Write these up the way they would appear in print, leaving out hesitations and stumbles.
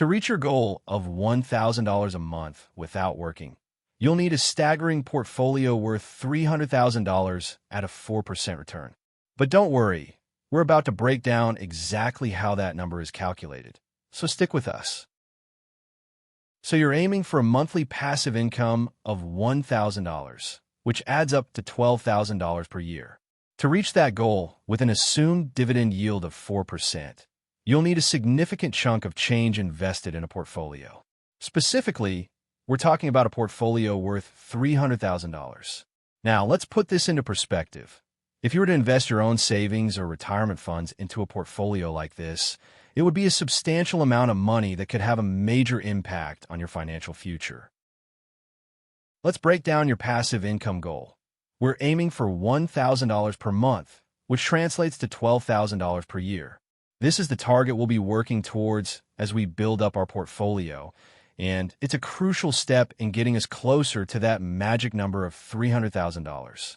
To reach your goal of $1,000 a month without working, you'll need a staggering portfolio worth $300,000 at a 4% return. But don't worry, we're about to break down exactly how that number is calculated, so stick with us. So you're aiming for a monthly passive income of $1,000, which adds up to $12,000 per year. To reach that goal with an assumed dividend yield of 4%, you'll need a significant chunk of change invested in a portfolio. Specifically, we're talking about a portfolio worth $300,000. Now, let's put this into perspective. If you were to invest your own savings or retirement funds into a portfolio like this, it would be a substantial amount of money that could have a major impact on your financial future. Let's break down your passive income goal. We're aiming for $1,000 per month, which translates to $12,000 per year. This is the target we'll be working towards as we build up our portfolio, and it's a crucial step in getting us closer to that magic number of $300,000.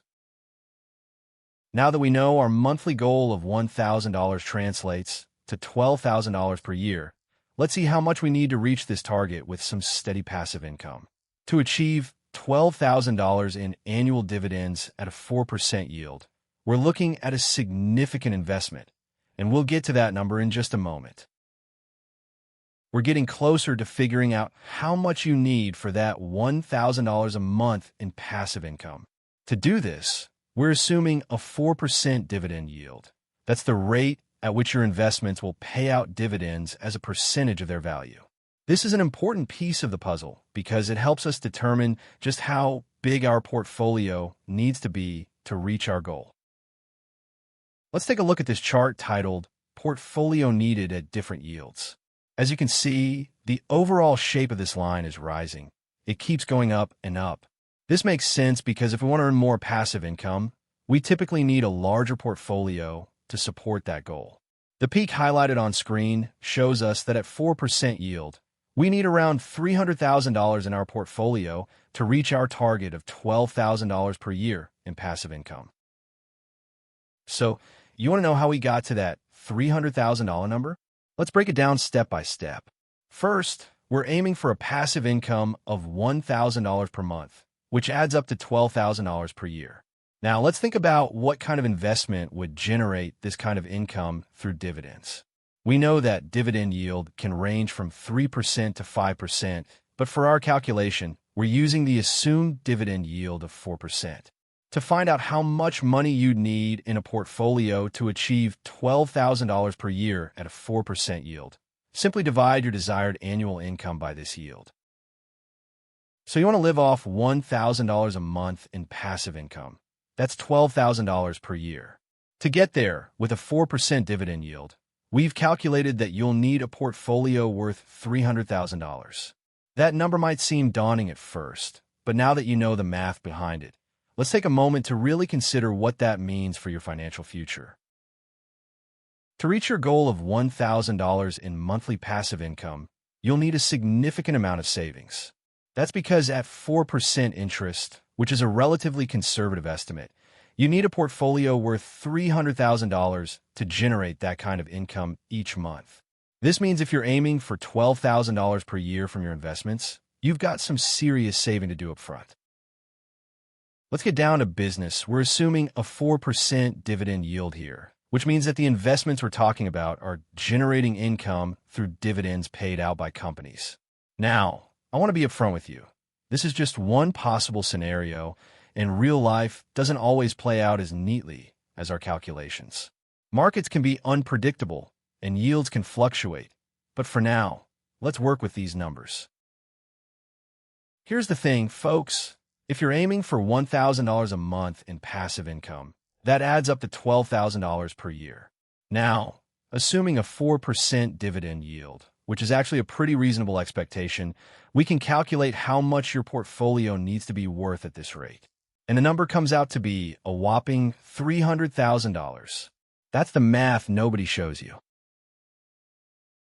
Now that we know our monthly goal of $1,000 translates to $12,000 per year, let's see how much we need to reach this target with some steady passive income. To achieve $12,000 in annual dividends at a 4% yield, we're looking at a significant investment, and we'll get to that number in just a moment. We're getting closer to figuring out how much you need for that $1,000 a month in passive income. To do this, we're assuming a 4% dividend yield. That's the rate at which your investments will pay out dividends as a percentage of their value. This is an important piece of the puzzle because it helps us determine just how big our portfolio needs to be to reach our goal. Let's take a look at this chart titled Portfolio Needed at Different Yields. As you can see, the overall shape of this line is rising. It keeps going up and up. This makes sense because if we want to earn more passive income, we typically need a larger portfolio to support that goal. The peak highlighted on screen shows us that at 4% yield, we need around $300,000 in our portfolio to reach our target of $12,000 per year in passive income. So, you want to know how we got to that $300,000 number? Let's break it down step by step. First, we're aiming for a passive income of $1,000 per month, which adds up to $12,000 per year. Now, let's think about what kind of investment would generate this kind of income through dividends. We know that dividend yield can range from 3% to 5%, but for our calculation, we're using the assumed dividend yield of 4%. To find out how much money you'd need in a portfolio to achieve $12,000 per year at a 4% yield, simply divide your desired annual income by this yield. So you want to live off $1,000 a month in passive income. That's $12,000 per year. To get there with a 4% dividend yield, we've calculated that you'll need a portfolio worth $300,000. That number might seem daunting at first, but now that you know the math behind it, let's take a moment to really consider what that means for your financial future. To reach your goal of $1,000 in monthly passive income, you'll need a significant amount of savings. That's because at 4% interest, which is a relatively conservative estimate, you need a portfolio worth $300,000 to generate that kind of income each month. This means if you're aiming for $12,000 per year from your investments, you've got some serious saving to do up front. Let's get down to business. We're assuming a 4% dividend yield here, which means that the investments we're talking about are generating income through dividends paid out by companies. Now, I want to be upfront with you. This is just one possible scenario, and real life doesn't always play out as neatly as our calculations. Markets can be unpredictable, and yields can fluctuate. But for now, let's work with these numbers. Here's the thing, folks. If you're aiming for $1,000 a month in passive income, that adds up to $12,000 per year. Now, assuming a 4% dividend yield, which is actually a pretty reasonable expectation, we can calculate how much your portfolio needs to be worth at this rate. And the number comes out to be a whopping $300,000. That's the math nobody shows you.